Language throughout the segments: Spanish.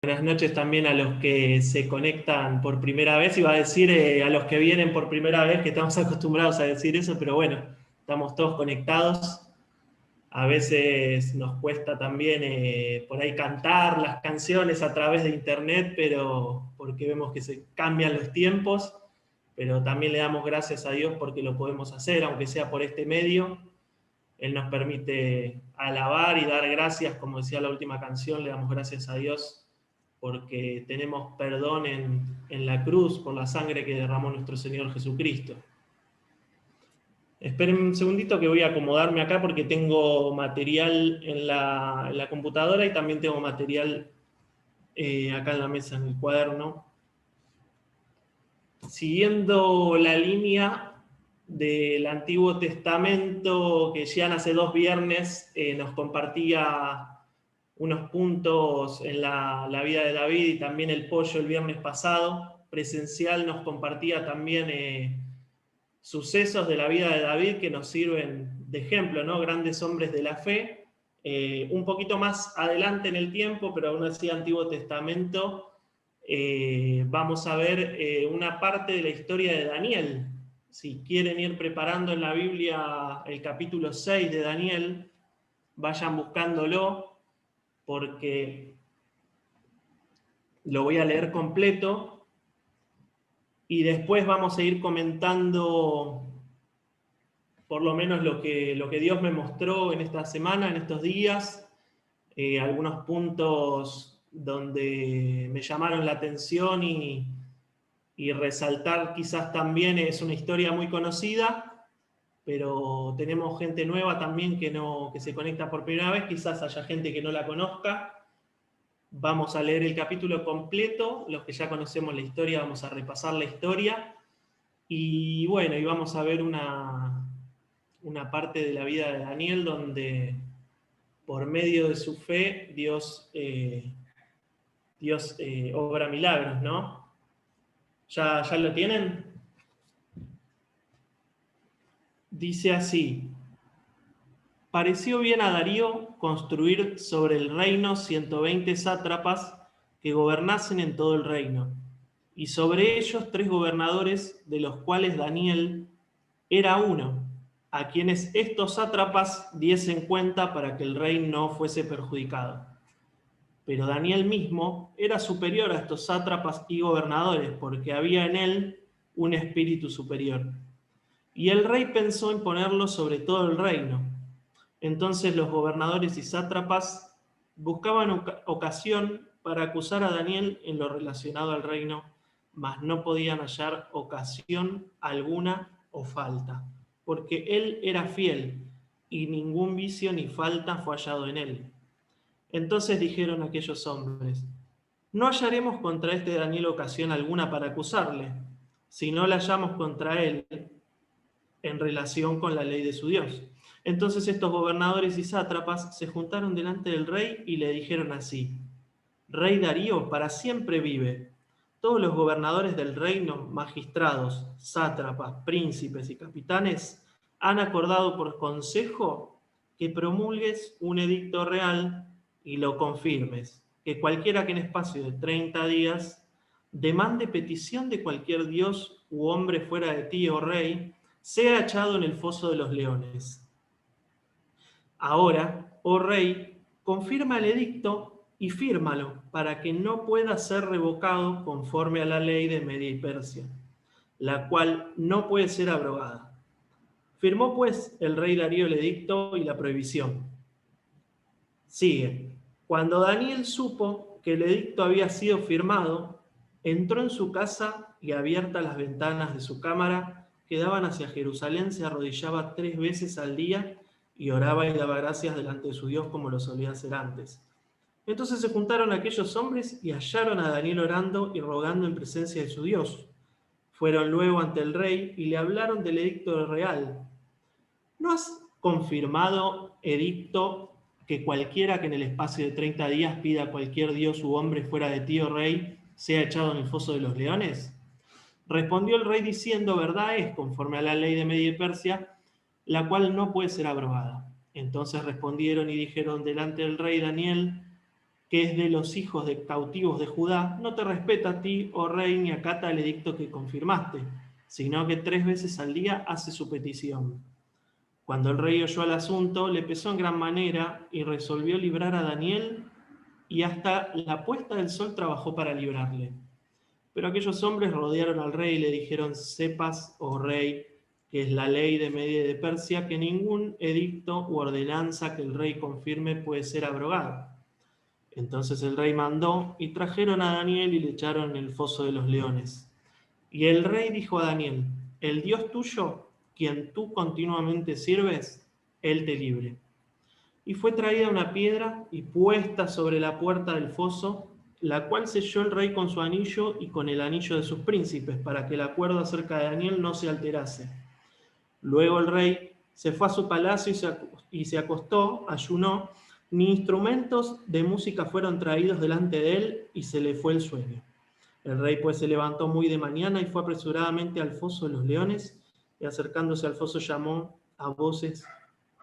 Buenas noches también a los que se conectan por primera vez. Iba a decir a los que vienen por primera vez, que estamos acostumbrados a decir eso, pero bueno, estamos todos conectados. A veces nos cuesta también por ahí cantar las canciones a través de internet, pero porque vemos que se cambian los tiempos, pero también le damos gracias a Dios porque lo podemos hacer, aunque sea por este medio. Él nos permite alabar y dar gracias, como decía la última canción, le damos gracias a Dios porque tenemos perdón en la cruz por la sangre que derramó nuestro Señor Jesucristo. Esperen un segundito que voy a acomodarme acá porque tengo material en la computadora y también tengo material acá en la mesa, en el cuaderno. Siguiendo la línea del Antiguo Testamento, que ya hace 2 viernes nos compartía unos puntos en la vida de David, y también el Pollo el viernes pasado, presencial, nos compartía también sucesos de la vida de David que nos sirven de ejemplo, ¿no? Grandes hombres de la fe. Un poquito más adelante en el tiempo, pero aún así Antiguo Testamento, vamos a ver una parte de la historia de Daniel. Si quieren ir preparando en la Biblia el capítulo 6 de Daniel, vayan buscándolo, porque lo voy a leer completo y después vamos a ir comentando por lo menos lo que Dios me mostró en esta semana, en estos días, algunos puntos donde me llamaron la atención y resaltar quizás también. Es una historia muy conocida, pero tenemos gente nueva también que se conecta por primera vez, quizás haya gente que no la conozca. Vamos a leer el capítulo completo, los que ya conocemos la historia vamos a repasar la historia, y bueno, y vamos a ver una parte de la vida de Daniel donde por medio de su fe Dios obra milagros, ¿no? ¿Ya lo tienen? Dice así: pareció bien a Darío construir sobre el reino 120 sátrapas que gobernasen en todo el reino, y sobre ellos 3 gobernadores, de los cuales Daniel era uno, a quienes estos sátrapas diesen cuenta para que el rey no fuese perjudicado. Pero Daniel mismo era superior a estos sátrapas y gobernadores, porque había en él un espíritu superior. Y el rey pensó en ponerlo sobre todo el reino. Entonces los gobernadores y sátrapas buscaban ocasión para acusar a Daniel en lo relacionado al reino, mas no podían hallar ocasión alguna o falta, porque él era fiel y ningún vicio ni falta fue hallado en él. Entonces dijeron aquellos hombres: no hallaremos contra este Daniel ocasión alguna para acusarle, si no la hallamos contra él en relación con la ley de su Dios. Entonces estos gobernadores y sátrapas se juntaron delante del rey y le dijeron así: Rey Darío, para siempre vive. Todos los gobernadores del reino, magistrados, sátrapas, príncipes y capitanes, han acordado por consejo que promulgues un edicto real y lo confirmes, que cualquiera que en espacio de 30 días demande petición de cualquier dios u hombre fuera de ti, oh rey, sea echado en el foso de los leones. Ahora, oh rey, confirma el edicto y fírmalo para que no pueda ser revocado conforme a la ley de Media y Persia, la cual no puede ser abrogada. Firmó pues el rey Darío el edicto y la prohibición. Sigue. Cuando Daniel supo que el edicto había sido firmado, entró en su casa y, abiertas las ventanas de su cámara que daban hacia Jerusalén, se arrodillaba 3 veces al día y oraba y daba gracias delante de su Dios como lo solía hacer antes. Entonces se juntaron aquellos hombres y hallaron a Daniel orando y rogando en presencia de su Dios. Fueron luego ante el rey y le hablaron del edicto real. ¿No has confirmado, edicto, que cualquiera que en el espacio de 30 días pida a cualquier dios u hombre fuera de ti, oh rey, sea echado en el foso de los leones? Respondió el rey diciendo: verdad es, conforme a la ley de Media y Persia, la cual no puede ser abrogada. Entonces respondieron y dijeron delante del rey: Daniel, que es de los hijos de cautivos de Judá, no te respeta a ti, oh rey, ni acata el edicto que confirmaste, sino que 3 veces al día hace su petición. Cuando el rey oyó el asunto, le pesó en gran manera y resolvió librar a Daniel, y hasta la puesta del sol trabajó para librarle. Pero aquellos hombres rodearon al rey y le dijeron: sepas, oh rey, que es la ley de Media y de Persia, que ningún edicto u ordenanza que el rey confirme puede ser abrogado. Entonces el rey mandó, y trajeron a Daniel y le echaron en el foso de los leones. Y el rey dijo a Daniel: el Dios tuyo, quien tú continuamente sirves, él te libre. Y fue traída una piedra y puesta sobre la puerta del foso, la cual selló el rey con su anillo y con el anillo de sus príncipes, para que el acuerdo acerca de Daniel no se alterase. Luego el rey se fue a su palacio y se acostó, ayunó, ni instrumentos de música fueron traídos delante de él, y se le fue el sueño. El rey pues se levantó muy de mañana y fue apresuradamente al foso de los leones, y acercándose al foso llamó a voces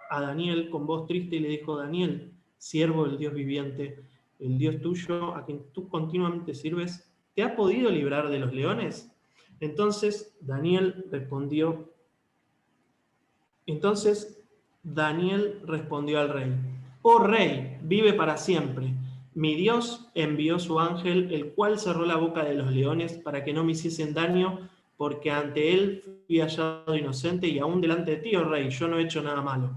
a Daniel con voz triste y le dijo: Daniel, siervo del Dios viviente, el Dios tuyo, a quien tú continuamente sirves, ¿te ha podido librar de los leones? Entonces Daniel respondió al rey: oh rey, vive para siempre. Mi Dios envió su ángel, el cual cerró la boca de los leones para que no me hiciesen daño, porque ante él fui hallado inocente, y aún delante de ti, oh rey, yo no he hecho nada malo.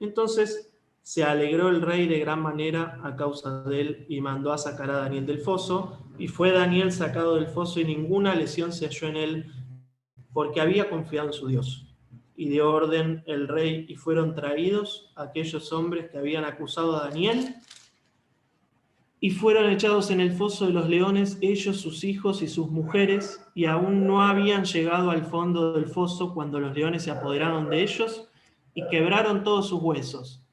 Entonces se alegró el rey de gran manera a causa de él, y mandó a sacar a Daniel del foso, y fue Daniel sacado del foso, y ninguna lesión se halló en él, porque había confiado en su Dios. Y dio orden el rey, y fueron traídos aquellos hombres que habían acusado a Daniel, y fueron echados en el foso de los leones, ellos, sus hijos y sus mujeres, y aún no habían llegado al fondo del foso cuando los leones se apoderaron de ellos y quebraron todos sus huesos.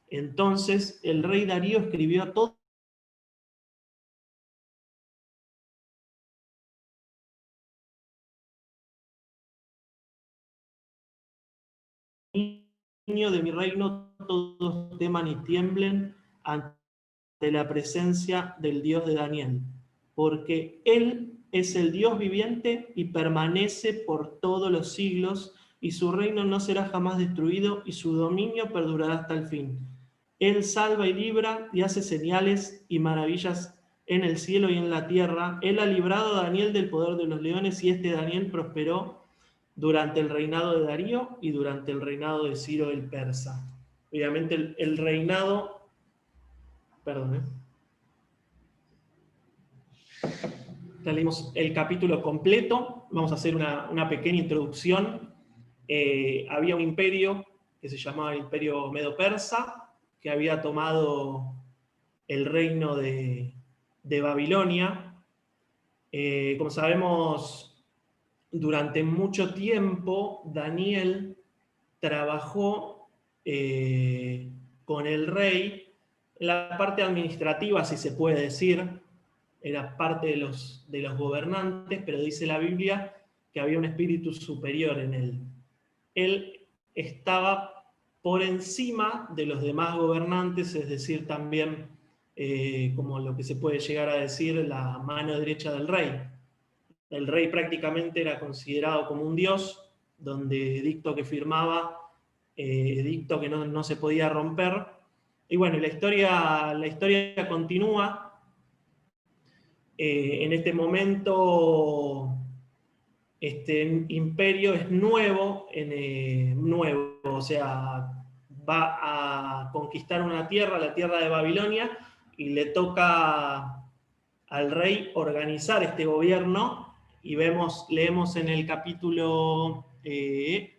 Entonces el rey Darío escribió a todo niño de mi reino, todos teman y tiemblen ante la presencia del Dios de Daniel, porque él es el Dios viviente y permanece por todos los siglos, y su reino no será jamás destruido, y su dominio perdurará hasta el fin. Él salva y libra y hace señales y maravillas en el cielo y en la tierra. Él ha librado a Daniel del poder de los leones, y este Daniel prosperó durante el reinado de Darío y durante el reinado de Ciro el persa. Obviamente el reinado, perdón, ya leímos el capítulo completo, vamos a hacer una pequeña introducción. Había un imperio que se llamaba el Imperio Medo-Persa, que había tomado el reino de Babilonia. Como sabemos, durante mucho tiempo Daniel trabajó con el rey en la parte administrativa, si se puede decir. Era parte de los gobernantes, pero dice la Biblia que había un espíritu superior en él. Él estaba por encima de los demás gobernantes, es decir, también como lo que se puede llegar a decir la mano derecha del rey. El rey prácticamente era considerado como un dios, donde edicto que firmaba, edicto que no se podía romper. Y bueno, la historia continúa. En este momento, este imperio es nuevo, o sea, va a conquistar una tierra, la tierra de Babilonia, y le toca al rey organizar este gobierno, y leemos en el capítulo, en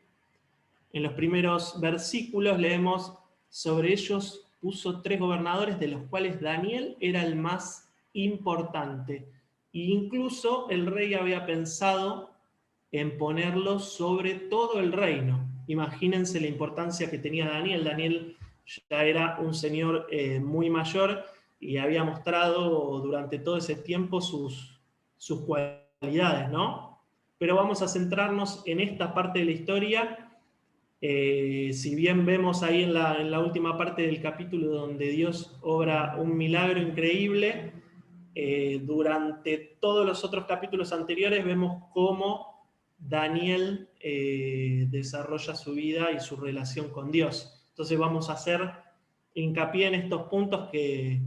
los primeros versículos, leemos: sobre ellos puso 3 gobernadores, de los cuales Daniel era el más importante. E incluso el rey había pensado en ponerlo sobre todo el reino. Imagínense la importancia que tenía Daniel. Daniel ya era un señor muy mayor, y había mostrado durante todo ese tiempo sus cualidades, ¿no? Pero vamos a centrarnos en esta parte de la historia, Si bien vemos ahí en la última parte del capítulo donde Dios obra un milagro increíble, durante todos los otros capítulos anteriores vemos cómo Daniel desarrolla su vida y su relación con Dios. Entonces vamos a hacer hincapié en estos puntos que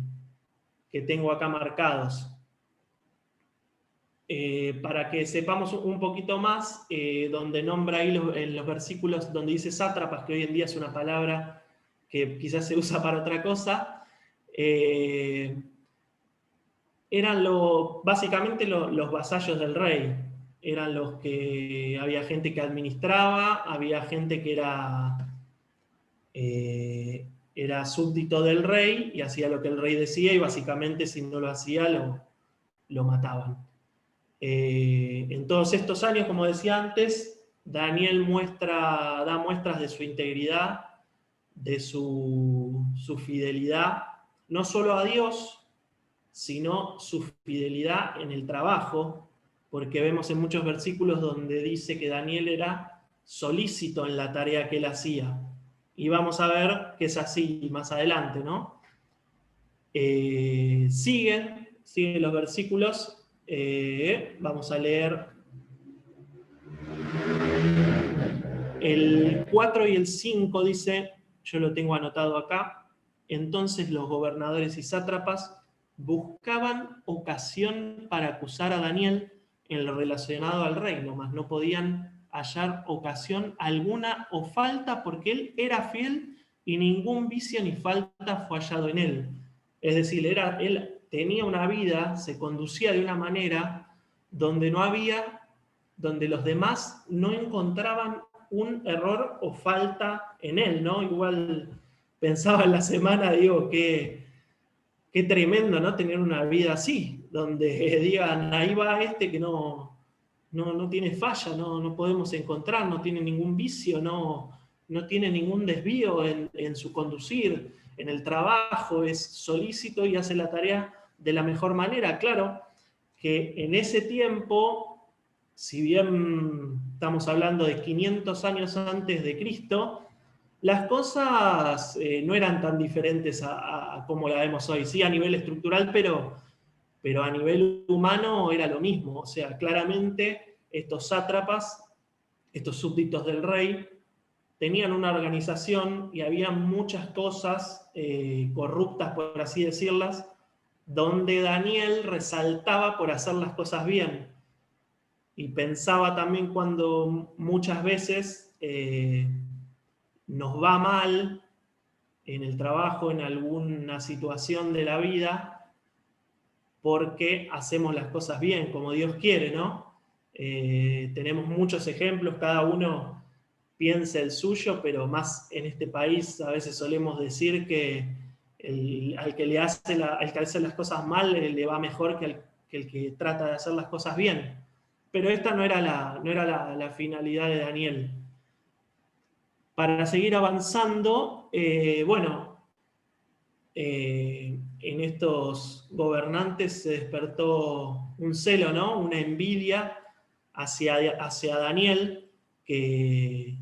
tengo acá marcados. Para que sepamos un poquito más, donde nombra ahí en los versículos donde dice sátrapas, que hoy en día es una palabra que quizás se usa para otra cosa, eran básicamente los vasallos del rey. Eran los que había gente que administraba, había gente que era súbdito del rey y hacía lo que el rey decía, y básicamente si no lo hacía lo mataban. En todos estos años, como decía antes, Daniel da muestras de su integridad, de su fidelidad, no solo a Dios, sino su fidelidad en el trabajo, porque vemos en muchos versículos donde dice que Daniel era solícito en la tarea que él hacía. Y vamos a ver que es así más adelante, ¿no? Siguen los versículos. Vamos a leer el 4 y el 5, dice, yo lo tengo anotado acá. Entonces los gobernadores y sátrapas buscaban ocasión para acusar a Daniel en lo relacionado al reino, mas no podían hallar ocasión alguna o falta, porque él era fiel y ningún vicio ni falta fue hallado en él. Es decir, él tenía una vida, se conducía de una manera donde donde los demás no encontraban un error o falta en él, ¿no? Igual pensaba en la semana, digo, qué tremendo, ¿no? Tener una vida así, donde digan, ahí va este que no tiene falla, no podemos encontrar, no tiene ningún vicio, no tiene ningún desvío en su conducir, en el trabajo, es solícito y hace la tarea de la mejor manera. Claro que en ese tiempo, si bien estamos hablando de 500 años antes de Cristo, las cosas no eran tan diferentes a como la vemos hoy. Sí, a nivel estructural, pero a nivel humano era lo mismo. O sea, claramente estos sátrapas, estos súbditos del rey, tenían una organización y había muchas cosas corruptas, por así decirlas, donde Daniel resaltaba por hacer las cosas bien. Y pensaba también cuando muchas veces nos va mal en el trabajo, en alguna situación de la vida, porque hacemos las cosas bien, como Dios quiere, ¿no? Tenemos muchos ejemplos, cada uno piensa el suyo, pero más en este país a veces solemos decir que al que hace las cosas mal le va mejor que el que trata de hacer las cosas bien. Pero esta no era la finalidad de Daniel. Para seguir avanzando, en estos gobernantes se despertó un celo, ¿no? Una envidia hacia Daniel que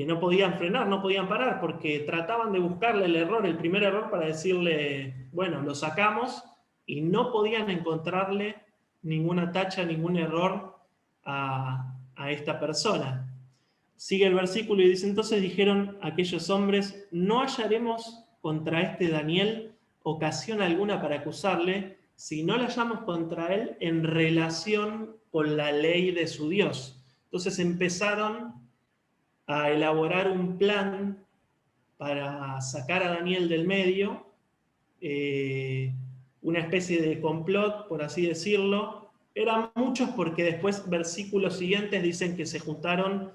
no podían frenar, no podían parar, porque trataban de buscarle el primer error para decirle, bueno, lo sacamos, y no podían encontrarle ninguna tacha, ningún error a esta persona. Sigue el versículo y dice, entonces dijeron aquellos hombres, no hallaremos contra este Daniel ocasión alguna para acusarle, si no la hallamos contra él en relación con la ley de su Dios. Entonces empezaron a elaborar un plan para sacar a Daniel del medio, una especie de complot, por así decirlo. Eran muchos porque después versículos siguientes dicen que se juntaron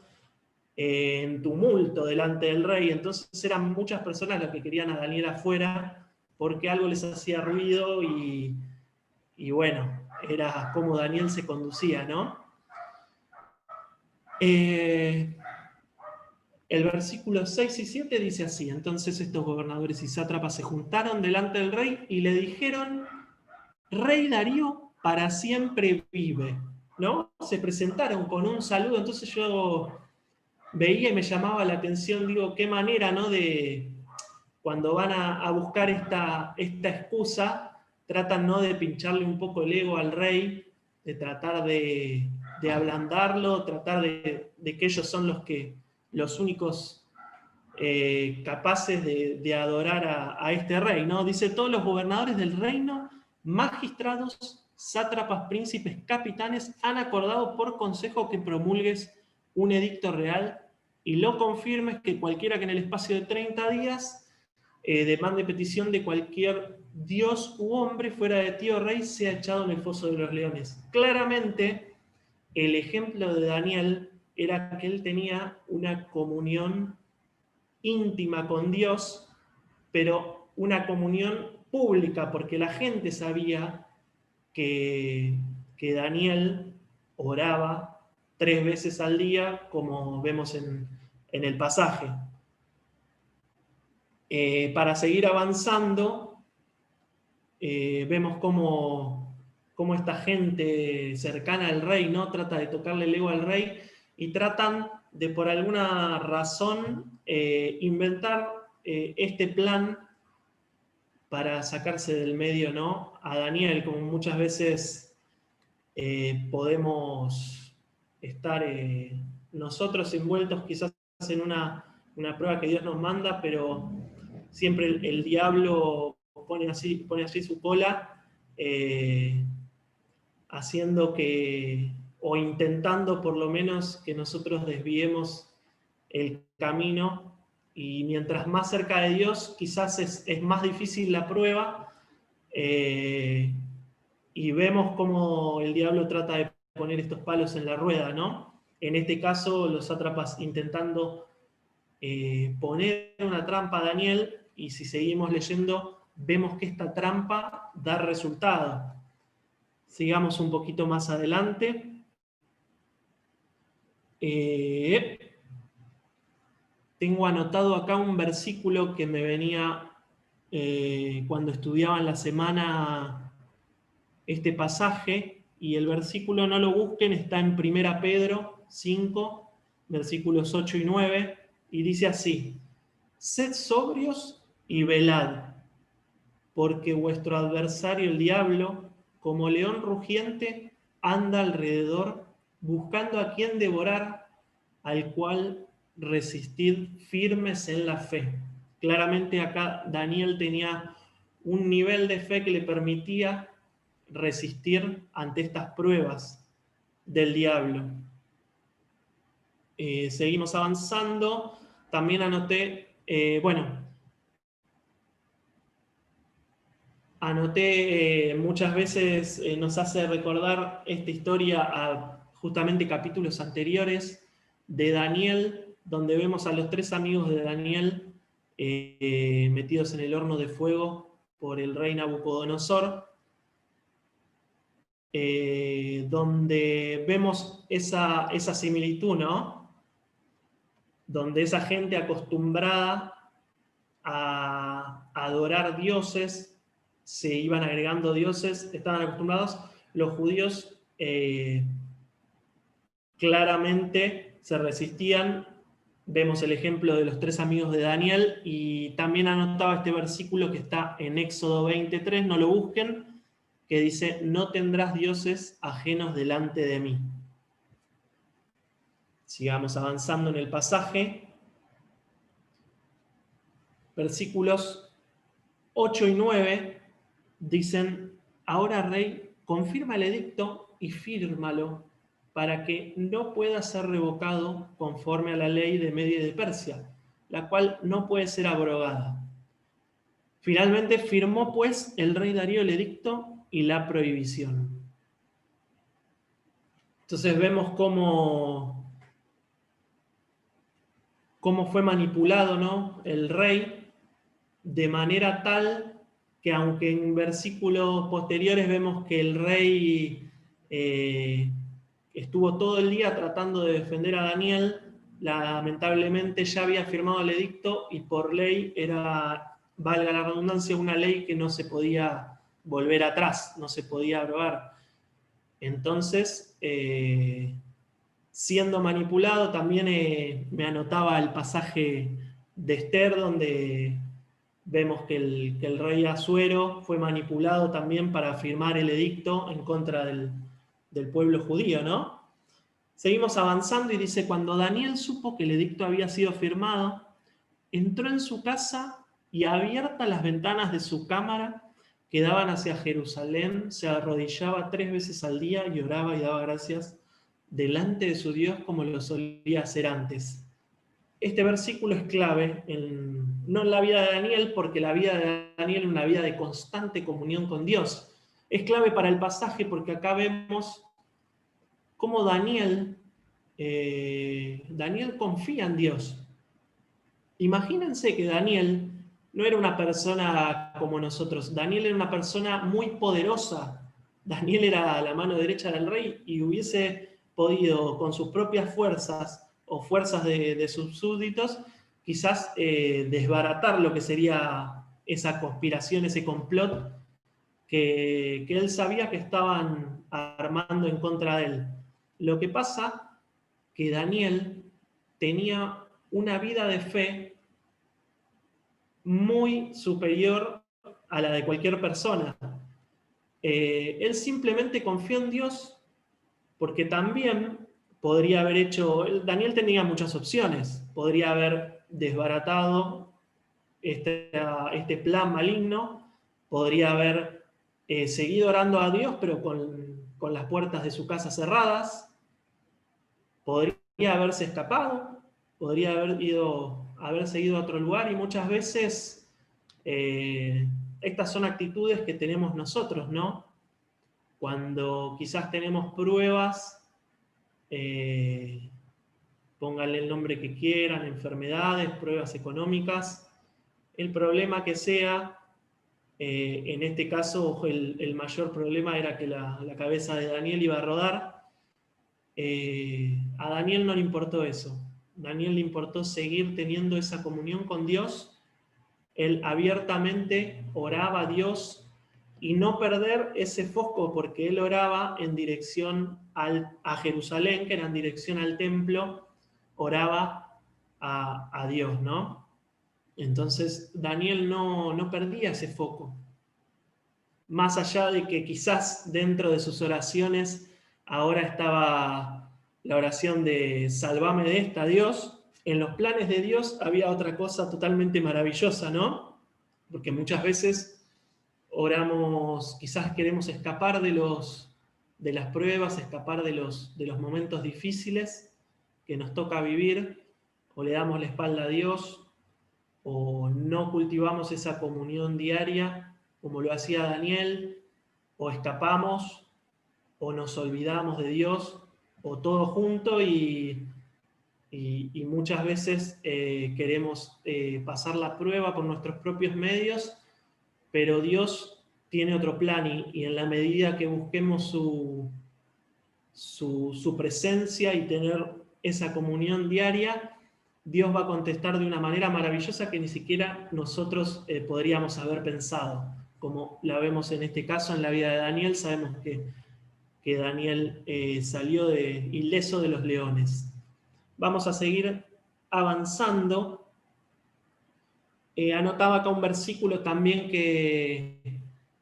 en tumulto delante del rey, entonces eran muchas personas las que querían a Daniel afuera porque algo les hacía ruido y bueno, era como Daniel se conducía, ¿no? El versículo 6 y 7 dice así, entonces estos gobernadores y sátrapas se juntaron delante del rey y le dijeron, Rey Darío para siempre vive, ¿no? Se presentaron con un saludo, entonces yo veía y me llamaba la atención, digo, qué manera, ¿no? De cuando van a buscar esta excusa, tratan, ¿no?, de pincharle un poco el ego al rey, de tratar de ablandarlo, tratar de que ellos son los únicos capaces de adorar a este rey, ¿no? Dice, todos los gobernadores del reino, magistrados, sátrapas, príncipes, capitanes, han acordado por consejo que promulgues un edicto real y lo confirmes, que cualquiera que en el espacio de 30 días demande petición de cualquier dios u hombre fuera de ti, oh rey, sea echado en el foso de los leones. Claramente, el ejemplo de Daniel era que él tenía una comunión íntima con Dios, pero una comunión pública, porque la gente sabía que Daniel oraba 3 veces al día, como vemos en el pasaje. Para seguir avanzando, vemos cómo esta gente cercana al rey, ¿no?, trata de tocarle el ego al rey y tratan de, por alguna razón, inventar este plan para sacarse del medio, ¿no?, a Daniel, como muchas veces podemos estar nosotros envueltos quizás en una prueba que Dios nos manda, pero siempre el diablo pone así su cola, haciendo que, o intentando por lo menos, que nosotros desviemos el camino, y mientras más cerca de Dios quizás es más difícil la prueba, y vemos cómo el diablo trata de poner estos palos en la rueda, ¿no? En este caso, los sátrapas intentando poner una trampa a Daniel, y si seguimos leyendo, vemos que esta trampa da resultado. Sigamos un poquito más adelante. Tengo anotado acá un versículo que me venía cuando estudiaba en la semana este pasaje, y el versículo, no lo busquen, está en 1 Pedro 5, versículos 8 y 9, y dice así: sed sobrios y velad, porque vuestro adversario el diablo, como león rugiente, anda alrededor buscando a quien devorar, al cual resistid firmes en la fe. Claramente acá Daniel tenía un nivel de fe que le permitía resistir ante estas pruebas del diablo. Seguimos avanzando. También anoté, muchas veces nos hace recordar esta historia a justamente capítulos anteriores de Daniel, donde vemos a los 3 amigos de Daniel metidos en el horno de fuego por el rey Nabucodonosor, donde vemos esa similitud, ¿no? Donde esa gente acostumbrada a adorar dioses, se iban agregando dioses, estaban acostumbrados. Los judíos claramente se resistían. Vemos el ejemplo de los 3 amigos de Daniel, y también anotaba este versículo que está en Éxodo 23, no lo busquen, que dice: no tendrás dioses ajenos delante de mí. Sigamos avanzando en el pasaje. Versículos 8 y 9 dicen: ahora, rey, confirma el edicto y fírmalo, para que no pueda ser revocado conforme a la ley de Media y de Persia, la cual no puede ser abrogada. Finalmente firmó, pues, el rey Darío el edicto y la prohibición. Entonces vemos cómo fue manipulado, ¿no?, el rey, de manera tal que, aunque en versículos posteriores vemos que el rey estuvo todo el día tratando de defender a Daniel, lamentablemente ya había firmado el edicto, y por ley era, valga la redundancia, una ley que no se podía volver atrás, no se podía abrogar. Entonces, siendo manipulado. También me anotaba el pasaje de Esther, donde vemos que el rey Asuero fue manipulado también para firmar el edicto en contra del pueblo judío, ¿no? Seguimos avanzando y dice, cuando Daniel supo que el edicto había sido firmado, entró en su casa y abiertas las ventanas de su cámara que daban hacia Jerusalén, se arrodillaba 3 veces al día y oraba y daba gracias delante de su Dios como lo solía hacer antes. Este versículo es clave, no en la vida de Daniel, porque la vida de Daniel es una vida de constante comunión con Dios. Es clave para el pasaje porque acá vemos cómo Daniel confía en Dios. Imagínense que Daniel no era una persona como nosotros. Daniel era una persona muy poderosa. Daniel era la mano derecha del rey y hubiese podido, con sus propias fuerzas o fuerzas de sus súbditos, quizás desbaratar lo que sería esa conspiración, ese complot que él sabía que estaban armando en contra de él. Lo que pasa que Daniel tenía una vida de fe muy superior a la de cualquier persona. Él simplemente confió en Dios porque también podría haber hecho, Daniel tenía muchas opciones, podría haber desbaratado este plan maligno, podría haber seguido orando a Dios pero con las puertas de su casa cerradas, podría haberse escapado, podría haber seguido a otro lugar y muchas veces estas son actitudes que tenemos nosotros, ¿no? Cuando quizás tenemos pruebas, pónganle el nombre que quieran, enfermedades, pruebas económicas, el problema que sea, en este caso el mayor problema era que la cabeza de Daniel iba a rodar. A Daniel no le importó eso. Daniel le importó seguir teniendo esa comunión con Dios. Él abiertamente oraba a Dios y no perder ese foco, porque él oraba en dirección a Jerusalén, que era en dirección al templo, oraba a Dios, ¿no? Entonces Daniel no perdía ese foco. Más allá de que quizás dentro de sus oraciones ahora estaba la oración de salvame de esta, Dios, en los planes de Dios había otra cosa totalmente maravillosa, ¿no? Porque muchas veces oramos, quizás queremos escapar de las pruebas, escapar de los momentos difíciles que nos toca vivir, o le damos la espalda a Dios, o no cultivamos esa comunión diaria como lo hacía Daniel, o escapamos, o nos olvidamos de Dios, o todo junto y muchas veces queremos pasar la prueba por nuestros propios medios, pero Dios tiene otro plan y en la medida que busquemos su presencia y tener esa comunión diaria, Dios va a contestar de una manera maravillosa que ni siquiera nosotros podríamos haber pensado. Como la vemos en este caso en la vida de Daniel, sabemos que Daniel salió ileso de los leones. Vamos a seguir avanzando. Anotaba acá un versículo también que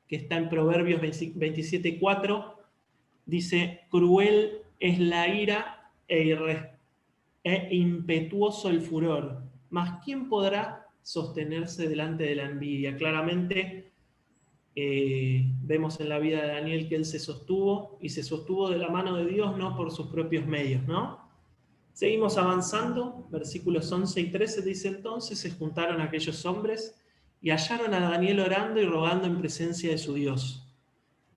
está en Proverbios 27:4. Dice, cruel es la ira e impetuoso el furor, mas ¿quién podrá sostenerse delante de la envidia? Claramente vemos en la vida de Daniel que él se sostuvo y se sostuvo de la mano de Dios, no por sus propios medios, ¿no? Seguimos avanzando, versículos 11 y 13 dice entonces, se juntaron aquellos hombres y hallaron a Daniel orando y rogando en presencia de su Dios.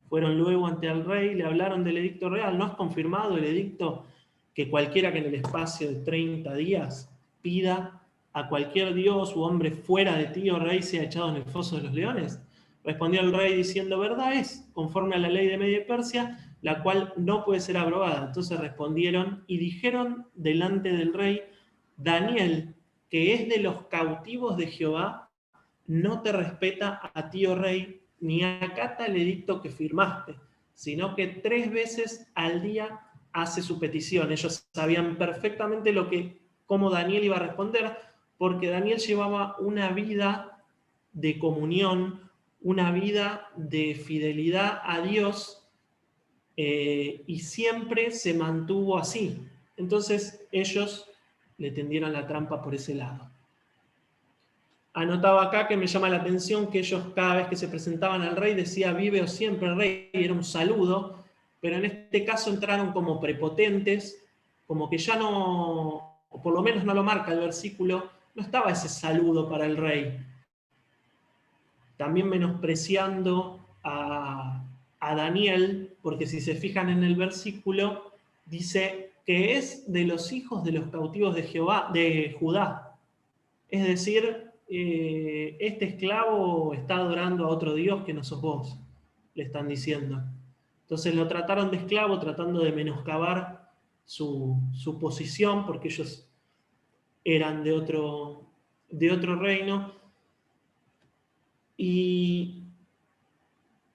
Fueron luego ante el rey, le hablaron del edicto real. ¿No has confirmado el edicto que cualquiera que en el espacio de 30 días pida a cualquier dios u hombre fuera de ti, oh rey, sea echado en el foso de los leones? Respondió el rey diciendo, verdad es, conforme a la ley de Media Persia, la cual no puede ser abrogada. Entonces respondieron y dijeron delante del rey, Daniel, que es de los cautivos de Jehová, no te respeta a ti, oh rey, ni acata el edicto que firmaste, sino que 3 veces al día hace su petición. Ellos sabían perfectamente cómo Daniel iba a responder, porque Daniel llevaba una vida de comunión, una vida de fidelidad a Dios, y siempre se mantuvo así. Entonces ellos le tendieron la trampa por ese lado. Anotaba acá que me llama la atención que ellos cada vez que se presentaban al rey decía vive o siempre rey, era un saludo, pero en este caso entraron como prepotentes, como que ya no, o por lo menos no lo marca el versículo, no estaba ese saludo para el rey. También menospreciando a Daniel, porque si se fijan en el versículo, dice que es de los hijos de los cautivos de Judá. Es decir, este esclavo está adorando a otro Dios que no sos vos, le están diciendo. Entonces lo trataron de esclavo, tratando de menoscabar su posición, porque ellos eran de otro reino. Y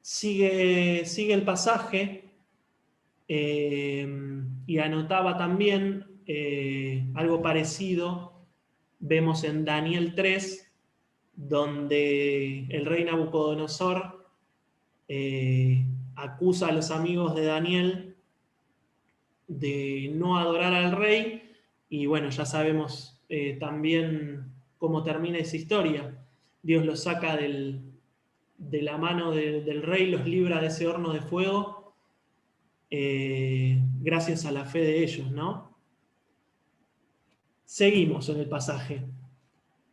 sigue el pasaje, y anotaba también algo parecido. Vemos en Daniel 3, donde el rey Nabucodonosor acusa a los amigos de Daniel de no adorar al rey, y bueno, ya sabemos también cómo termina esa historia. Dios los saca de la mano del rey, los libra de ese horno de fuego, gracias a la fe de ellos, ¿no? Seguimos en el pasaje.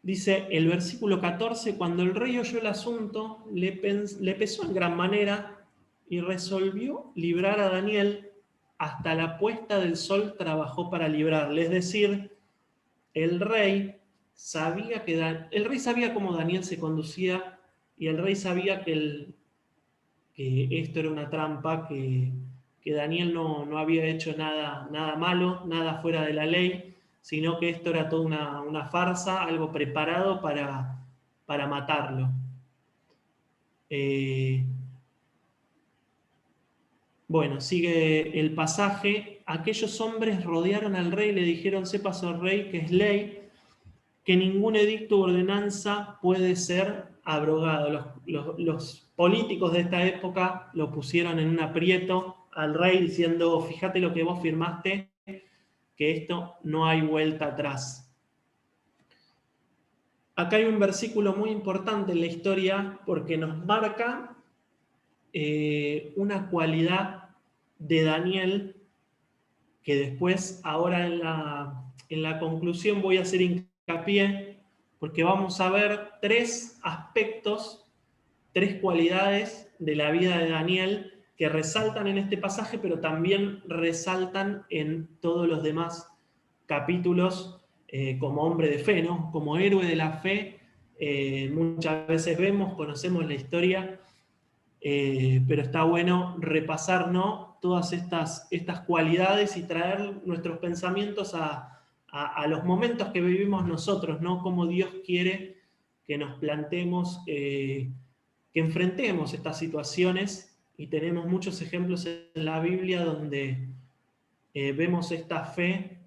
Dice el versículo 14, cuando el rey oyó el asunto, le pesó en gran manera y resolvió librar a Daniel. Hasta la puesta del sol trabajó para librarle. Es decir, el rey sabía cómo Daniel se conducía, y el rey sabía que esto era una trampa, que Daniel no había hecho nada malo, nada fuera de la ley, sino que esto era toda una farsa, algo preparado para matarlo. Bueno, sigue el pasaje. Aquellos hombres rodearon al rey y le dijeron: sepas, oh rey, que es ley, que ningún edicto u ordenanza puede ser abrogado. Los políticos de esta época lo pusieron en un aprieto al rey diciendo: fíjate lo que vos firmaste, que esto no hay vuelta atrás. Acá hay un versículo muy importante en la historia porque nos marca una cualidad de Daniel que después, ahora en la conclusión, voy a hacer hincapié, porque vamos a ver 3 aspectos, 3 cualidades de la vida de Daniel que resaltan en este pasaje, pero también resaltan en todos los demás capítulos, como hombre de fe, ¿no? Como héroe de la fe. Muchas veces conocemos la historia, pero está bueno repasar, ¿no?, todas estas cualidades y traer nuestros pensamientos a los momentos que vivimos nosotros, ¿no? Cómo Dios quiere que nos planteemos, que enfrentemos estas situaciones, y tenemos muchos ejemplos en la Biblia donde vemos esta fe.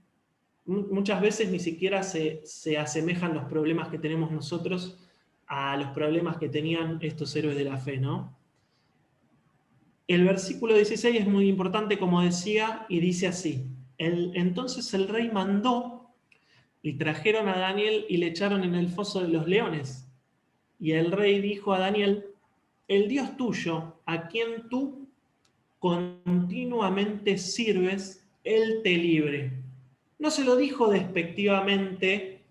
Muchas veces ni siquiera se asemejan los problemas que tenemos nosotros a los problemas que tenían estos héroes de la fe, ¿no? El versículo 16 es muy importante, como decía, y dice así: entonces el rey mandó, y trajeron a Daniel y le echaron en el foso de los leones. Y el rey dijo a Daniel: el Dios tuyo, a quien tú continuamente sirves, él te libre. No se lo dijo despectivamente,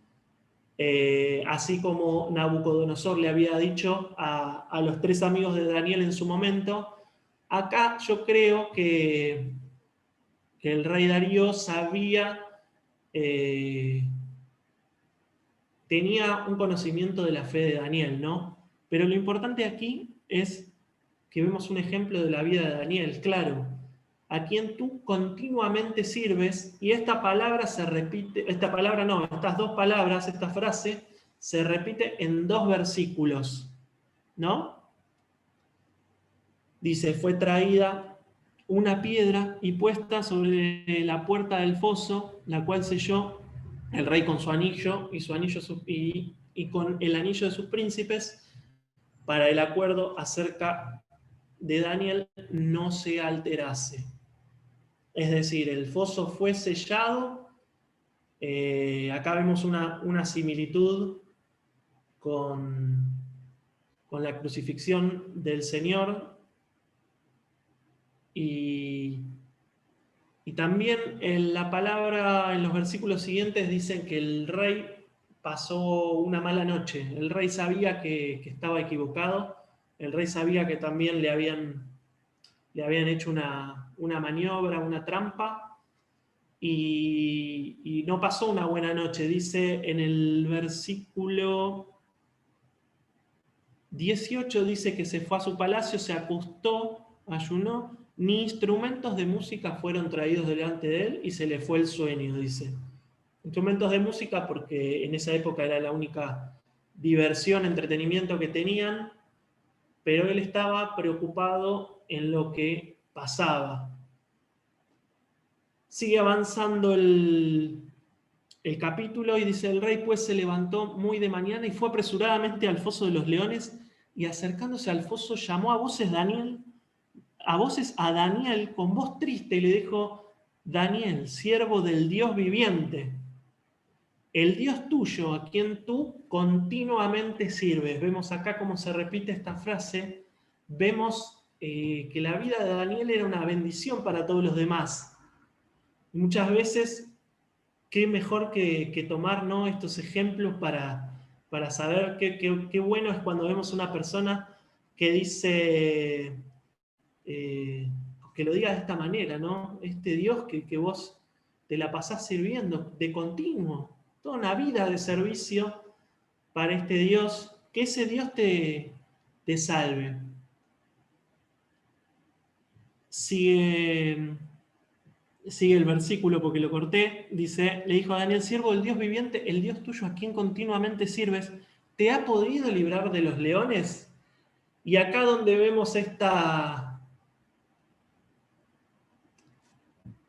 así como Nabucodonosor le había dicho a los 3 amigos de Daniel en su momento. Acá yo creo que el rey Darío sabía, tenía un conocimiento de la fe de Daniel, ¿no? Pero lo importante aquí es que vemos un ejemplo de la vida de Daniel, claro, a quien tú continuamente sirves, y esta palabra se repite, estas 2 palabras, esta frase, se repite en 2 versículos, ¿no? Dice: fue traída una piedra y puesta sobre la puerta del foso, la cual selló el rey con su anillo y con el anillo de sus príncipes, para el acuerdo acerca de Daniel no se alterase. Es decir, el foso fue sellado. Acá vemos una similitud con la crucifixión del Señor. Y también en la palabra, en los versículos siguientes, dicen que el rey pasó una mala noche. El rey sabía que estaba equivocado. El rey sabía que también le habían hecho una maniobra, una trampa. Y no pasó una buena noche. Dice en el versículo 18, dice que se fue a su palacio, se acostó, ayunó, ni instrumentos de música fueron traídos delante de él y se le fue el sueño, dice. Instrumentos de música porque en esa época era la única diversión, entretenimiento que tenían, pero él estaba preocupado en lo que pasaba. Sigue avanzando el capítulo y dice: el rey pues se levantó muy de mañana y fue apresuradamente al foso de los leones, y acercándose al foso llamó a voces a Daniel con voz triste, y le dijo: Daniel, siervo del Dios viviente, el Dios tuyo, a quien tú continuamente sirves. Vemos acá cómo se repite esta frase. Vemos que la vida de Daniel era una bendición para todos los demás. Muchas veces, qué mejor que tomar, ¿no?, estos ejemplos para saber qué bueno es cuando vemos una persona que dice, que lo diga de esta manera, ¿no? Este Dios que vos te la pasás sirviendo de continuo, toda una vida de servicio para este Dios, que ese Dios te salve. Sigue el versículo porque lo corté. Dice: le dijo a Daniel, siervo del Dios viviente, el Dios tuyo a quien continuamente sirves, ¿te ha podido librar de los leones? Y acá donde vemos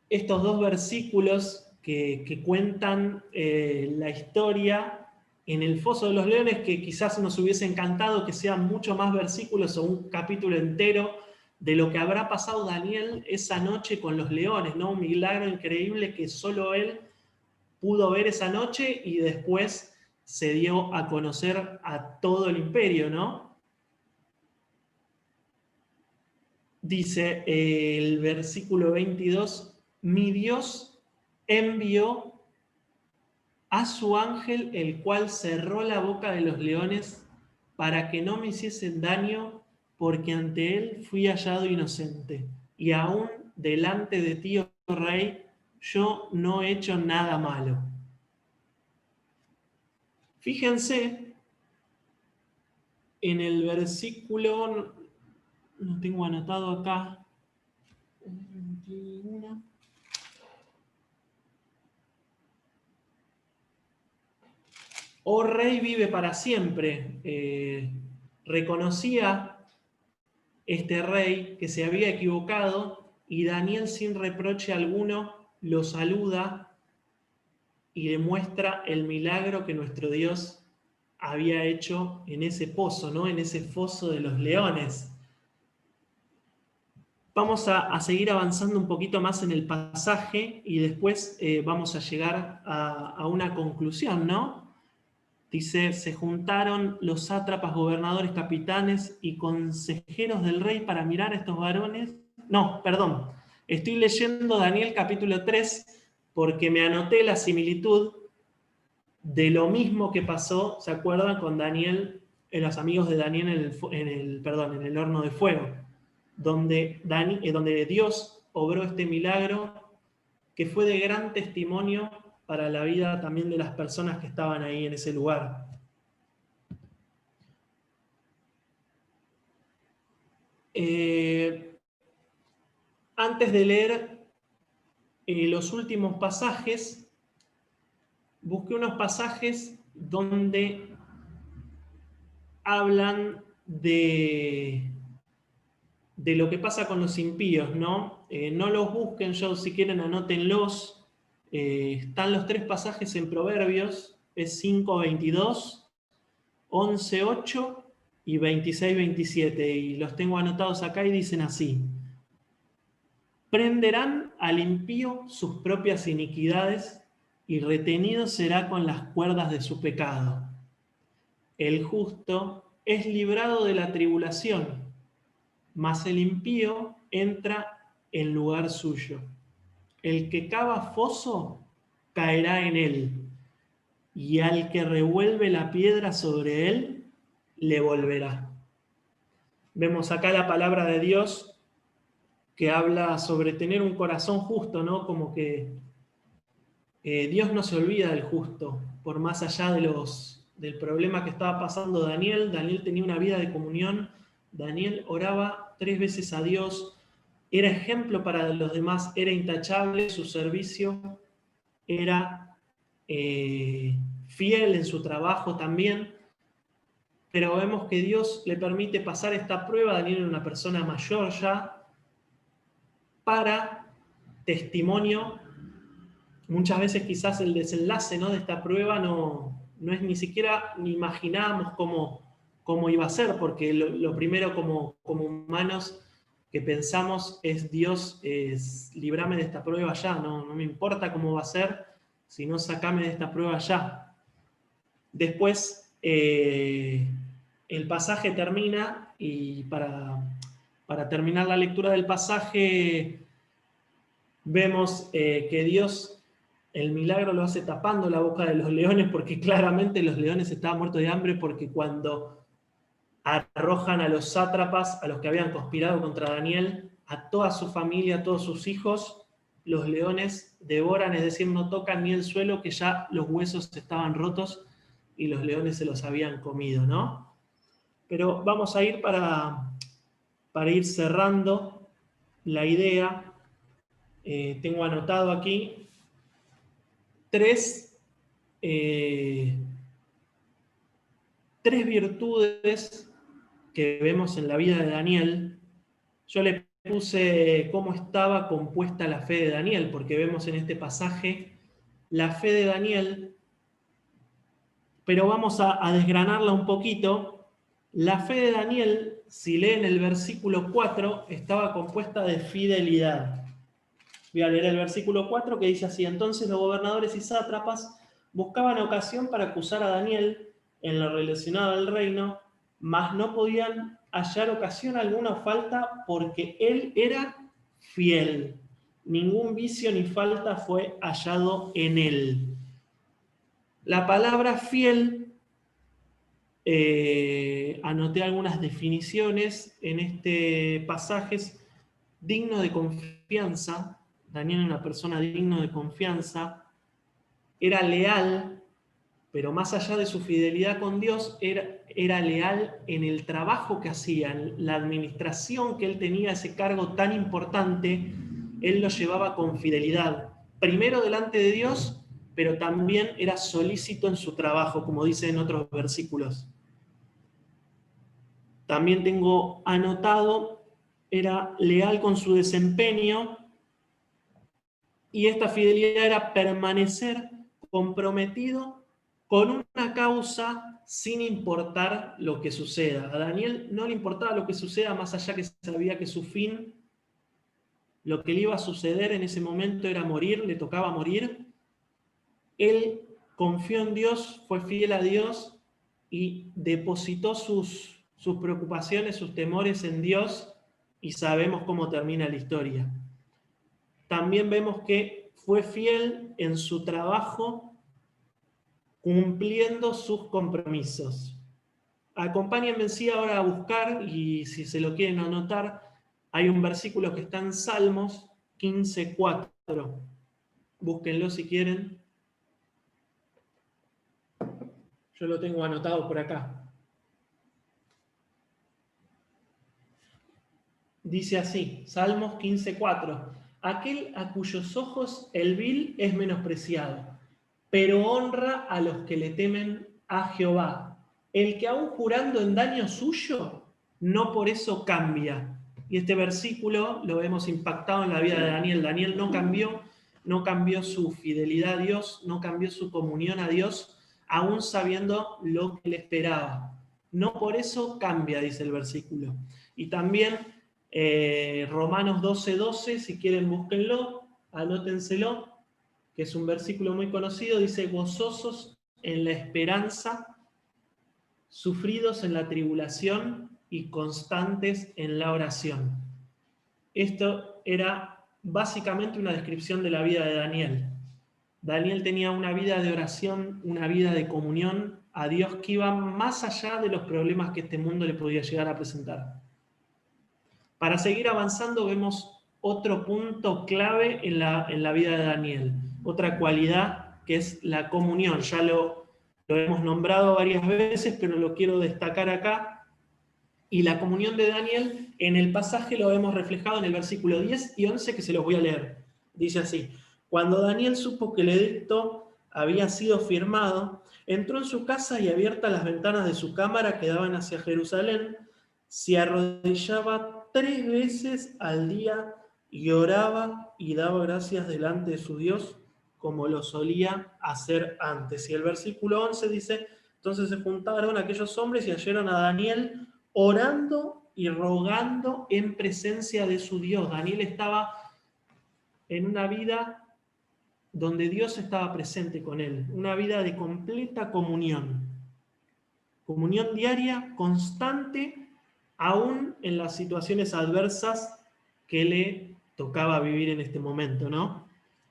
estos dos versículos que cuentan la historia en el foso de los leones, que quizás nos hubiese encantado que sean mucho más versículos o un capítulo entero de lo que habrá pasado Daniel esa noche con los leones, ¿no? Un milagro increíble que solo él pudo ver esa noche y después se dio a conocer a todo el imperio, ¿no? Dice el versículo 22, mi Dios envió a su ángel, el cual cerró la boca de los leones para que no me hiciesen daño, porque ante él fui hallado inocente. Y aún delante de ti, oh rey, yo no he hecho nada malo. Fíjense en el versículo, lo tengo anotado acá, 21. Oh rey, vive para siempre. Reconocía este rey que se había equivocado, y Daniel, sin reproche alguno, lo saluda y demuestra el milagro que nuestro Dios había hecho en ese pozo, ¿no? En ese foso de los leones. Vamos a seguir avanzando un poquito más en el pasaje y después vamos a llegar a una conclusión, ¿no? Dice: se juntaron los sátrapas, gobernadores, capitanes y consejeros del rey para mirar a estos varones. No, perdón. Estoy leyendo Daniel capítulo 3 porque me anoté la similitud de lo mismo que pasó, ¿se acuerdan? Con Daniel, los amigos de Daniel en el horno de fuego, donde Dios obró este milagro que fue de gran testimonio para la vida también de las personas que estaban ahí en ese lugar. Antes de leer los últimos pasajes, busqué unos pasajes donde hablan de lo que pasa con los impíos, ¿no? no los busquen, yo si quieren anótenlos. Están los 3 pasajes en Proverbios, es 5:22, 11:8 y 26:27, y los tengo anotados acá y dicen así: prenderán al impío sus propias iniquidades, y retenido será con las cuerdas de su pecado. El justo es librado de la tribulación, mas el impío entra en lugar suyo. El que cava foso caerá en él, y al que revuelve la piedra sobre él, le volverá. Vemos acá la palabra de Dios que habla sobre tener un corazón justo, ¿no? Como que Dios no se olvida del justo, por más allá del problema que estaba pasando Daniel. Daniel tenía una vida de comunión, Daniel oraba 3 veces a Dios, era ejemplo para los demás, era intachable, su servicio era fiel en su trabajo también, pero vemos que Dios le permite pasar esta prueba. Daniel era una persona mayor ya, para testimonio. Muchas veces quizás el desenlace, ¿no?, de esta prueba no es ni siquiera ni imaginábamos cómo iba a ser, porque lo primero como humanos que pensamos es: Dios, líbrame de esta prueba ya, no me importa cómo va a ser, sino sacame de esta prueba ya. Después el pasaje termina, y para terminar la lectura del pasaje vemos que Dios, el milagro lo hace tapando la boca de los leones, porque claramente los leones estaban muertos de hambre, porque cuando arrojan a los sátrapas, a los que habían conspirado contra Daniel, a toda su familia, a todos sus hijos, los leones devoran, es decir, no tocan ni el suelo, que ya los huesos estaban rotos y los leones se los habían comido, ¿no? Pero vamos a ir para ir cerrando la idea. Tengo anotado aquí 3 virtudes que vemos en la vida de Daniel. Yo le puse cómo estaba compuesta la fe de Daniel, porque vemos en este pasaje la fe de Daniel, pero vamos a desgranarla un poquito. La fe de Daniel, si leen el versículo 4, estaba compuesta de fidelidad. Voy a leer el versículo 4, que dice así: entonces los gobernadores y sátrapas buscaban ocasión para acusar a Daniel en lo relacionado al reino, mas no podían hallar ocasión alguna o falta, porque él era fiel. Ningún vicio ni falta fue hallado en él. La palabra fiel, anoté algunas definiciones en este pasaje: digno de confianza. Daniel era una persona digna de confianza, era leal, pero más allá de su fidelidad con Dios, era leal en el trabajo que hacía, en la administración que él tenía, ese cargo tan importante, él lo llevaba con fidelidad, primero delante de Dios, pero también era solícito en su trabajo, como dice en otros versículos. También tengo anotado, era leal con su desempeño, y esta fidelidad era permanecer comprometido con una causa sin importar lo que suceda. A Daniel no le importaba lo que suceda, más allá que sabía que su fin, lo que le iba a suceder en ese momento, era morir, le tocaba morir. Él confió en Dios, fue fiel a Dios y depositó sus preocupaciones, sus temores en Dios, y sabemos cómo termina la historia. También vemos que fue fiel en su trabajo, cumpliendo sus compromisos. Acompáñenme sí ahora a buscar, y si se lo quieren anotar, hay un versículo que está en Salmos 15:4. Búsquenlo si quieren. Yo lo tengo anotado por acá. Dice así, Salmos 15:4: aquel a cuyos ojos el vil es menospreciado, pero honra a los que le temen a Jehová. El que aún jurando en daño suyo, no por eso cambia. Y este versículo lo vemos impactado en la vida de Daniel. Daniel no cambió su fidelidad a Dios, no cambió su comunión a Dios, aún sabiendo lo que le esperaba. No por eso cambia, dice el versículo. Y también Romanos 12:12, si quieren búsquenlo, anótenselo, que es un versículo muy conocido, dice: gozosos en la esperanza, sufridos en la tribulación y constantes en la oración. Esto era básicamente una descripción de la vida de Daniel. Daniel tenía una vida de oración, una vida de comunión a Dios que iba más allá de los problemas que este mundo le podía llegar a presentar. Para seguir avanzando vemos otro punto clave en la vida de Daniel, otra cualidad que es la comunión. Ya lo hemos nombrado varias veces, pero lo quiero destacar acá. Y la comunión de Daniel en el pasaje lo vemos reflejado en el versículo 10 y 11, que se los voy a leer. Dice así: cuando Daniel supo que el edicto había sido firmado, entró en su casa y, abiertas las ventanas de su cámara que daban hacia Jerusalén, se arrodillaba 3 veces al día y oraba y daba gracias delante de su Dios, como lo solía hacer antes. Y el versículo 11 dice: entonces se juntaron aquellos hombres y hallaron a Daniel orando y rogando en presencia de su Dios. Daniel estaba en una vida donde Dios estaba presente con él, una vida de completa comunión. Comunión diaria, constante, aún en las situaciones adversas que le tocaba vivir en este momento, ¿no?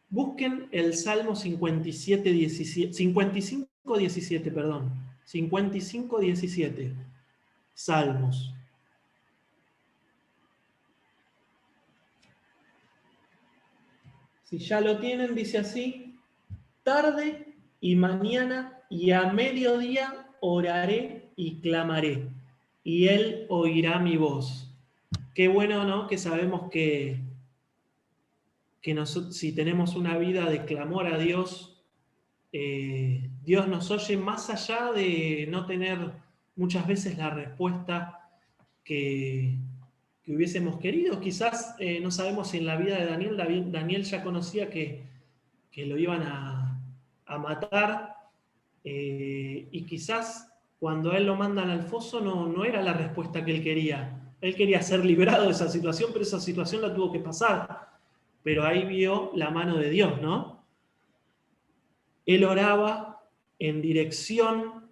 Busquen el Salmo 55:17, perdón. 55:17. Salmos. Si ya lo tienen, dice así: tarde y mañana y a mediodía oraré y clamaré, y Él oirá mi voz. Qué bueno, ¿no? Que sabemos que nosotros, si tenemos una vida de clamor a Dios, Dios nos oye más allá de no tener muchas veces la respuesta que hubiésemos querido. Quizás no sabemos si en la vida de Daniel ya conocía que lo iban a matar, y quizás cuando a él lo mandan al foso no era la respuesta que él quería. Él quería ser liberado de esa situación, pero esa situación la tuvo que pasar. Pero ahí vio la mano de Dios, ¿no? Él oraba en dirección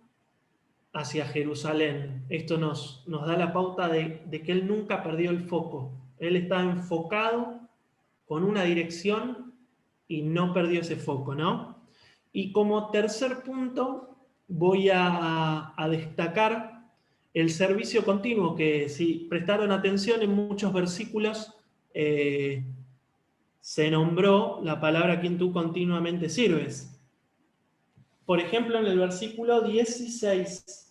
hacia Jerusalén. Esto nos da la pauta de que él nunca perdió el foco. Él estaba enfocado con una dirección y no perdió ese foco, ¿no? Y como tercer punto voy a destacar el servicio continuo, que si prestaron atención en muchos versículos se nombró la palabra a quien tú continuamente sirves. Por ejemplo, en el versículo 16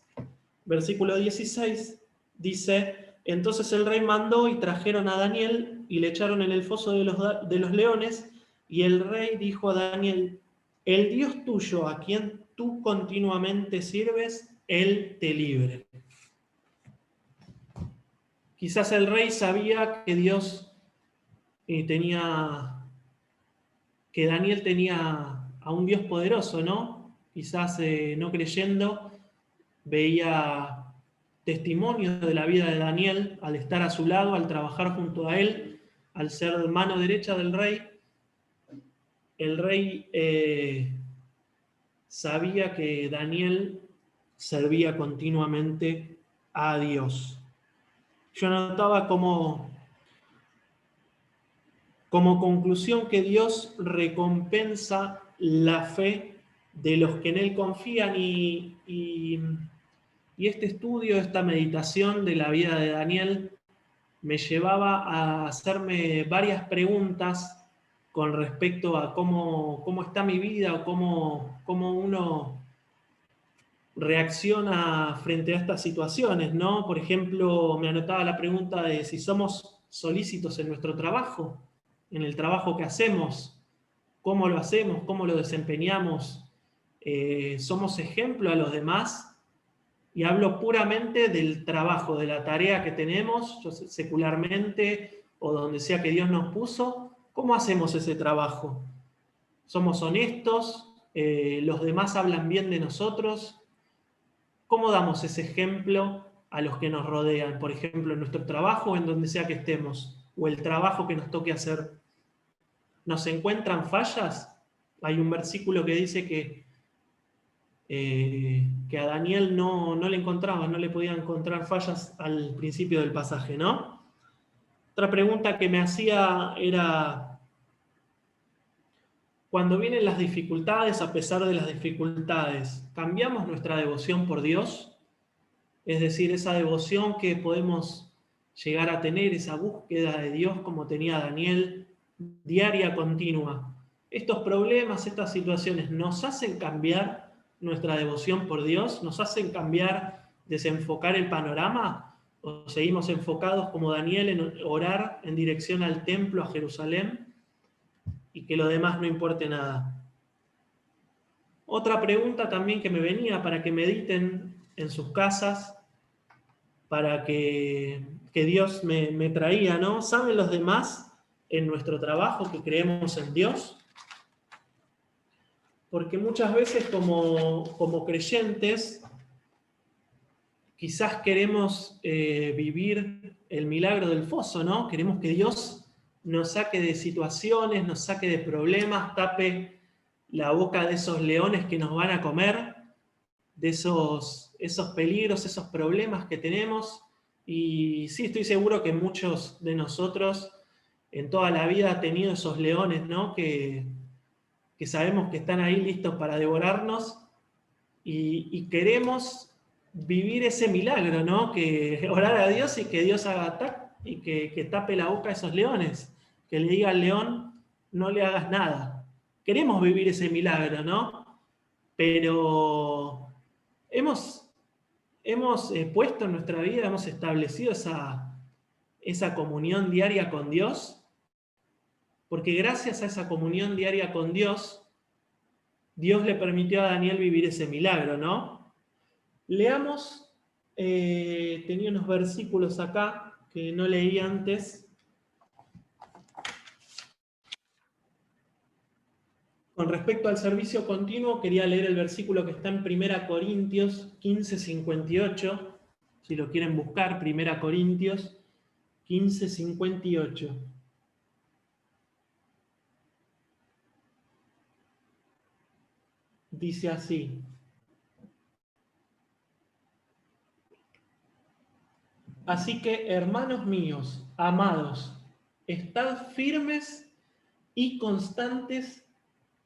dice: entonces el rey mandó y trajeron a Daniel y le echaron en el foso de los leones, y el rey dijo a Daniel: el Dios tuyo a quien tú continuamente sirves, él te libre. Quizás el rey sabía que que Daniel tenía a un Dios poderoso, ¿no? Quizás no creyendo, veía testimonio de la vida de Daniel al estar a su lado, al trabajar junto a él, al ser mano derecha del rey. El rey sabía que Daniel servía continuamente a Dios. Yo notaba como conclusión que Dios recompensa la fe de los que en Él confían, y este estudio, esta meditación de la vida de Daniel me llevaba a hacerme varias preguntas con respecto a cómo está mi vida, o cómo uno reacciona frente a estas situaciones, ¿no? Por ejemplo, me anotaba la pregunta de si somos solícitos en nuestro trabajo, en el trabajo que hacemos, cómo lo hacemos, cómo lo desempeñamos, somos ejemplo a los demás, y hablo puramente del trabajo, de la tarea que tenemos, secularmente o donde sea que Dios nos puso, ¿cómo hacemos ese trabajo? ¿Somos honestos? ¿Los demás hablan bien de nosotros? ¿Cómo damos ese ejemplo a los que nos rodean? Por ejemplo, en nuestro trabajo o en donde sea que estemos, o el trabajo que nos toque hacer. ¿Nos encuentran fallas? Hay un versículo que dice que a Daniel no le encontraban, no le podían encontrar fallas al principio del pasaje, ¿no? Otra pregunta que me hacía era, cuando vienen las dificultades, a pesar de las dificultades, ¿cambiamos nuestra devoción por Dios? Es decir, esa devoción que podemos llegar a tener, esa búsqueda de Dios como tenía Daniel, diaria, continua. Estos problemas, estas situaciones, ¿nos hacen cambiar nuestra devoción por Dios? ¿Nos hacen cambiar, desenfocar el panorama? ¿O seguimos enfocados como Daniel en orar en dirección al templo, a Jerusalén, y que lo demás no importe nada? Otra pregunta también que me venía para que mediten en sus casas, para que Dios me traía, ¿no? ¿Saben los demás en nuestro trabajo que creemos en Dios? Porque muchas veces como creyentes quizás queremos vivir el milagro del foso, ¿no? Queremos que Dios nos saque de situaciones, nos saque de problemas, tape la boca de esos leones que nos van a comer, de esos peligros, esos problemas que tenemos. Y sí, estoy seguro que muchos de nosotros en toda la vida han tenido esos leones, ¿no? Que sabemos que están ahí listos para devorarnos y queremos vivir ese milagro, ¿no? Que orar a Dios y que Dios haga tac y que tape la boca a esos leones, que le diga al león, no le hagas nada. Queremos vivir ese milagro, ¿no? Pero hemos puesto en nuestra vida, hemos establecido esa comunión diaria con Dios, porque gracias a esa comunión diaria con Dios, Dios le permitió a Daniel vivir ese milagro, ¿no? Leamos, tenía unos versículos acá que no leí antes. Con respecto al servicio continuo, quería leer el versículo que está en 1 Corintios 15:58, si lo quieren buscar, 1 Corintios 15:58. Dice así: así que, hermanos míos, amados, estad firmes y constantes,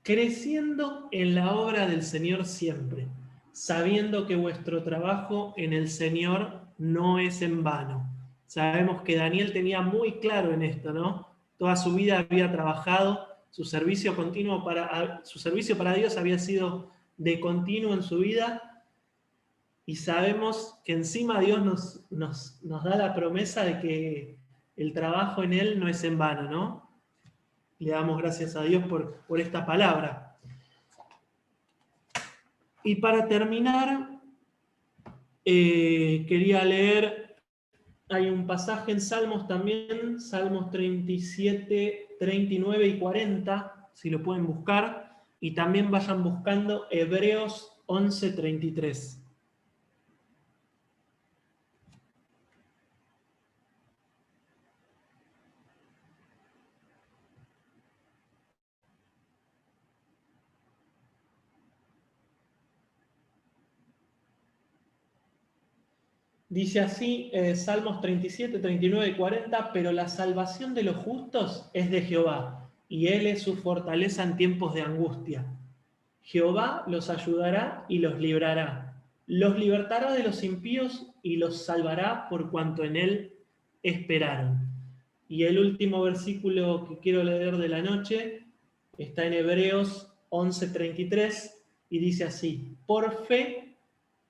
creciendo en la obra del Señor siempre, sabiendo que vuestro trabajo en el Señor no es en vano. Sabemos que Daniel tenía muy claro en esto, ¿no? Toda su vida había trabajado, su servicio para Dios había sido de continuo en su vida, y sabemos que encima Dios nos da la promesa de que el trabajo en Él no es en vano, ¿no? Le damos gracias a Dios por esta palabra. Y para terminar, quería leer, hay un pasaje en Salmos también, Salmos 37, 39 y 40, si lo pueden buscar, y también vayan buscando Hebreos 11, 33. Dice así, Salmos 37, 39 y 40, pero la salvación de los justos es de Jehová, y Él es su fortaleza en tiempos de angustia. Jehová los ayudará y los librará. Los libertará de los impíos y los salvará por cuanto en Él esperaron. Y el último versículo que quiero leer de la noche está en Hebreos 11:33 y dice así: por fe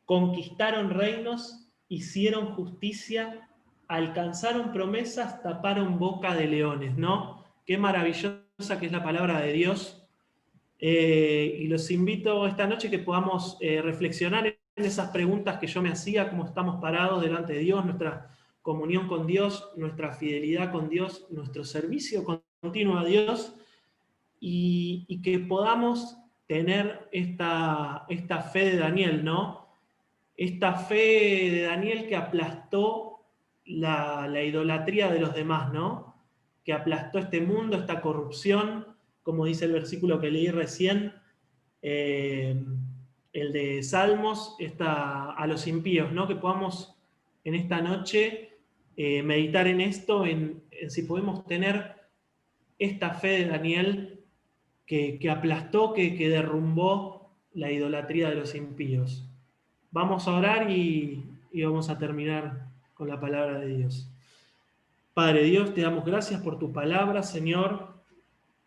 conquistaron reinos, hicieron justicia, alcanzaron promesas, taparon boca de leones, ¿no? Qué maravillosa que es la palabra de Dios. Y los invito esta noche que podamos reflexionar en esas preguntas que yo me hacía, cómo estamos parados delante de Dios, nuestra comunión con Dios, nuestra fidelidad con Dios, nuestro servicio continuo a Dios, y que podamos tener esta fe de Daniel, ¿no? Esta fe de Daniel que aplastó la idolatría de los demás, ¿no? Que aplastó este mundo, esta corrupción, como dice el versículo que leí recién, el de Salmos, a los impíos, ¿no? Que podamos en esta noche meditar en esto, en si podemos tener esta fe de Daniel que aplastó, que derrumbó la idolatría de los impíos. Vamos a orar y vamos a terminar con la palabra de Dios. Padre Dios, te damos gracias por tu palabra, Señor.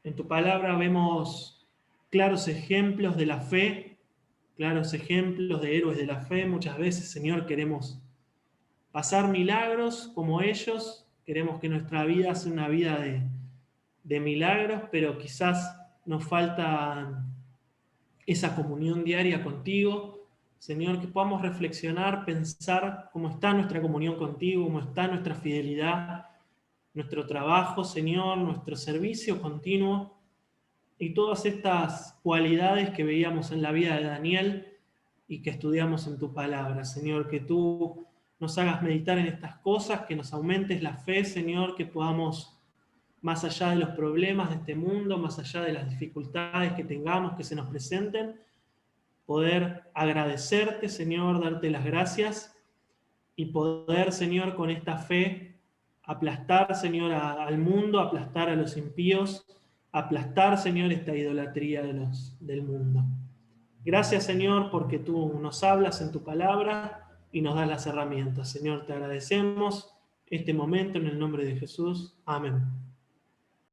En tu palabra vemos claros ejemplos de la fe, claros ejemplos de héroes de la fe. Muchas veces, Señor, queremos pasar milagros como ellos, queremos que nuestra vida sea una vida de milagros, pero quizás nos falta esa comunión diaria contigo. Señor, que podamos reflexionar, pensar cómo está nuestra comunión contigo, cómo está nuestra fidelidad, nuestro trabajo, Señor, nuestro servicio continuo y todas estas cualidades que veíamos en la vida de Daniel y que estudiamos en tu palabra. Señor, que tú nos hagas meditar en estas cosas, que nos aumentes la fe, Señor, que podamos, más allá de los problemas de este mundo, más allá de las dificultades que tengamos, que se nos presenten, poder agradecerte, Señor, darte las gracias y poder, Señor, con esta fe aplastar, Señor, al mundo, aplastar a los impíos, aplastar, Señor, esta idolatría del mundo. Gracias, Señor, porque tú nos hablas en tu palabra y nos das las herramientas. Señor, te agradecemos este momento en el nombre de Jesús. Amén.